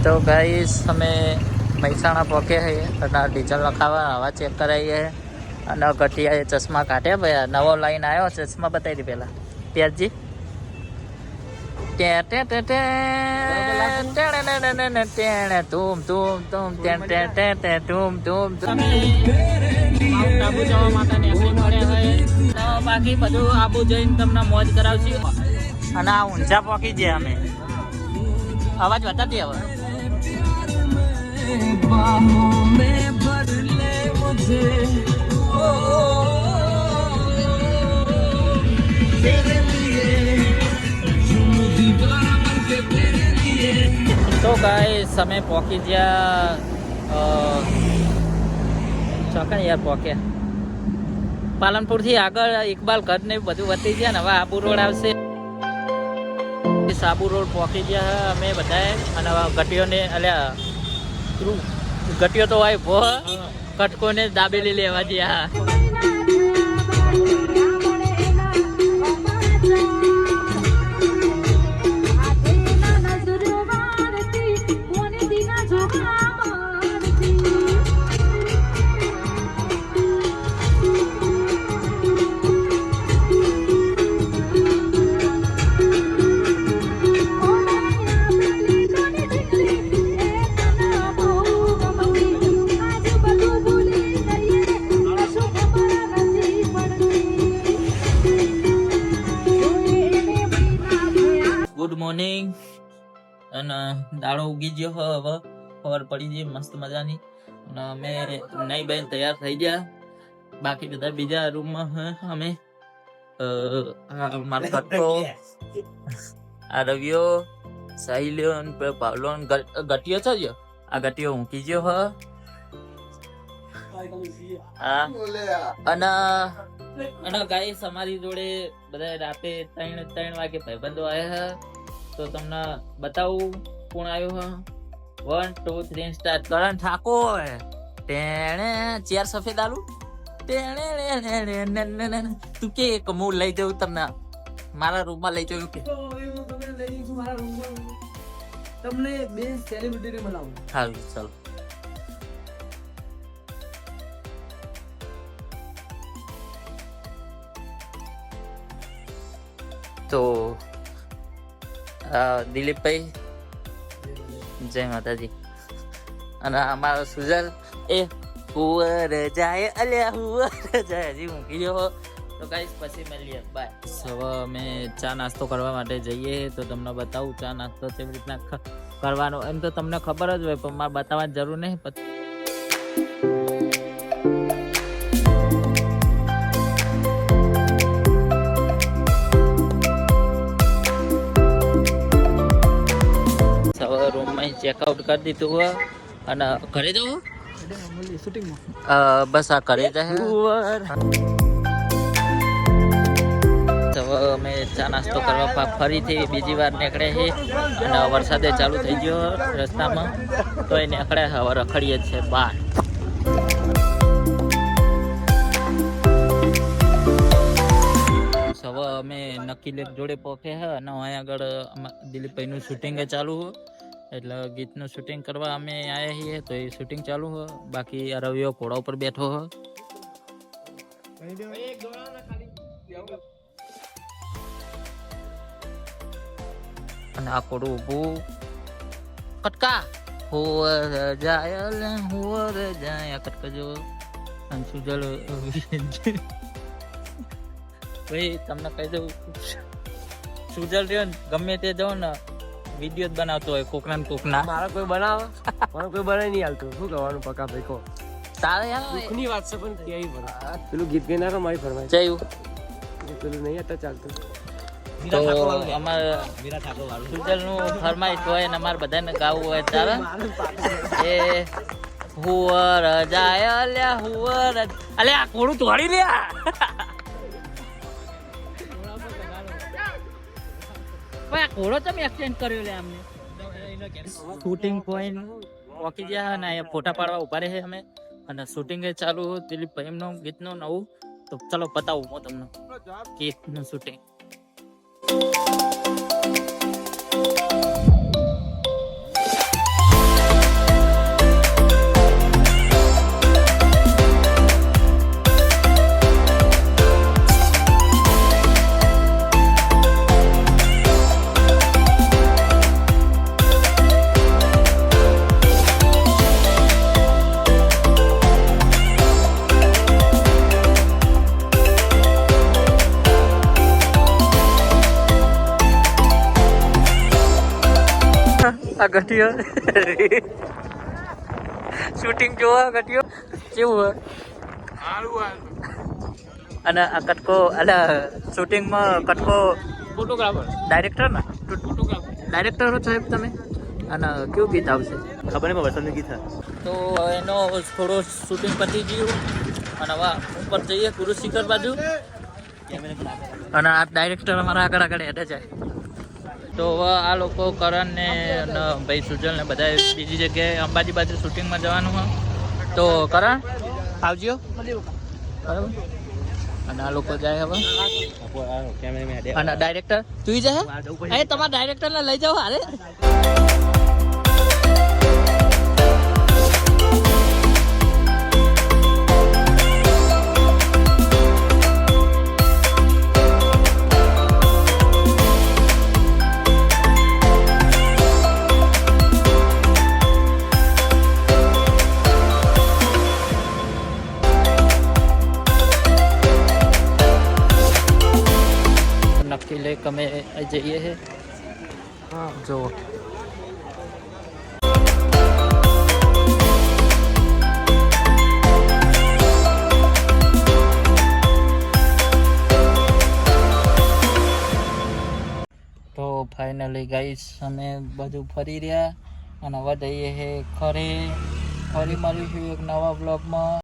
તો ગાઈસ અમે મહેસાણા પહોંચે છીએ અને ડીઝલ નખાવા હવા ચેક કરાવીએ અને ઘટિયાએ ચશ્મા કાઢ્યા ભાઈ નવો લાઈન આવ્યો ચશ્મા બતાવી દી પહેલાં પ્યારજી બાકી બધું આબુ જઈને તમને મોજ કરાવશું અને આ ઊંઝા પોકી ગયા અમે અવાજ બતાતી હવે તો ગાઈસ અમે પહોંચી ગયા ચોકણ યાર પહોંચ્યા પાલનપુર થી આગળ ઇકબાલ ઘર ને બધું વધી ગયા ને હવે આબુ રોડ આવશે સાબુ રોડ પહોંચી ગયા અમે બધાએ અને હવે ગટીઓને અલ્યા ગટીઓ તો હોય ભો કટકોને દાબેલી લેવા ગયા ગુડ મોર્નિંગ અને દાડો ઉગી ગયો હવે ખબર પડી ગઈ મસ્ત મજાની અને અમે નહીં બેન તૈયાર થઈ ગયા બાકી બધા બીજા રૂમમાં અમે મારો કટકો આ રવિયો સાહિલ્યો પાવલો ગટિયો છે જો આ ગટિયો ઊંકી ગયો હ અને ગાઈસ અમારી જોડે બધા રાતે 3 વાગે ભાઈબંધો આવ્યા તો તમને બતાવું કોણ આવ્યો હ 1 2 3 સ્ટાર્ટ કરણ ઠાકોર ટેણે ચેર સફેદ આલુ ટેણે તું કે હું લઈ જાઉં તમને મારા રૂમમાં લઈ જાઉં કે તમને બે સેલિબ્રિટી બનાવું હારું ચાલો તો દિલીપભાઈ જય માતાજી અને અમારો સુજલ એ હુવર જાય અલ્યા હુવર જાય હજી મૂકી ગયો તો ગાઈસ પછી મળીએ બાય હવે અમે ચા નાસ્તો કરવા માટે જઈએ તો તમને બતાવું ચા નાસ્તો કેવી રીતના કરવાનો એમ તો તમને ખબર જ હોય પણ મારે બતાવવાની જરૂર નહીં રૂમમાં ચેકઆઉટ કરી દીધું હોય અને ઘરે જવું બસ આ ઘરે જાય હવે અમે ચા નાસ્તો કરવા ફરીથી બીજી વાર નીકળે છે અને વરસાદે ચાલુ થઈ ગયો રસ્તામાં તો એ નીકળે હવે રખડીએ છે બહાર હવે અમે નક્કી લેક જોડે પહોંચે છે અને અહીંયા આગળ દિલીપભાઈનું શૂટિંગ ચાલુ હોય એટલે ગીતનું શૂટિંગ કરવા અમે આવ્યા છીએ તો એ શૂટિંગ ચાલુ હોય બાકી આ રવિયો ઘોડા ઉપર બેઠો હોય અને આ ઘોડું ઊભું કટકા હોવર જાય કટકા જો સુજલ ભાઈ તમને કહી દઉં સુજલ રહ્યો ને ગમે તે જાઓ ને વિડીયો જ બનાવતો હોય કોકના ને કોકના મારા કોઈ બનાવે મારો કોઈ બનાવી નહીં હાલતું શું કરવાનું પકા ભાઈ કહો તારે યાર દુઃખની વાત છે પણ ક્યાંય પડે પેલું ગીત ગાનારો મારી ફરમાય જયું પેલું નહીં હતા ચાલતું તો અમારે સુજલ નું ફરમાઈશ હોય ને અમારે બધાને ગાવું હોય ચાલે એ હુવર જાય અલ્યા હુવર અલ્યા આ કોડું તોડી લ્યા ઘોડો તમે એક્સચેન્જ કર્યો લે અમને શૂટિંગ પોઈન્ટ વોકી ગયા અને અહીંયા ફોટા પાડવા ઉભા રહે અમે અને શૂટિંગ ચાલુ દિલીપભાઈ એમનું ગીતનું નવું તો ચલો બતાવું હું તમને ગીતનું શૂટિંગ આ ઘટ્યો શૂટિંગ જોવા ઘટ્યો કેવું અને આ કટકો એટલે શૂટિંગમાં કટકો ફોટોગ્રાફર ડાયરેક્ટર ને ડાયરેક્ટર સાહેબ તમે અને કેવું ગીત આવશે ખબર નહીં વસંતનું ગીત તો એનો થોડો શૂટિંગ પતી ગયું અને હવે ઉપર જઈએ ગુરુ શિખર બાજુ અને આ ડાયરેક્ટર અમારા આગળ આગળ હેઠે જાય તો હવે આ લોકો કરણ ને અને ભાઈ સુજલ ને બધા બીજી જગ્યાએ અંબાજી બાજુ શૂટિંગમાં જવાનું હોય તો કરણ આવજો બરાબર અને આ લોકો જાય હવે અને ડાયરેક્ટર તું જાય એ તમારા ડાયરેક્ટરને લઈ જાઓ અરે નક્કી લે અમે જઈએ છે જો તો ફાઇનલી ગાઈસ અમે બધું ફરી રહ્યા અને હવે જઈએ છે ફરી મળીશું એક નવા બ્લોગમાં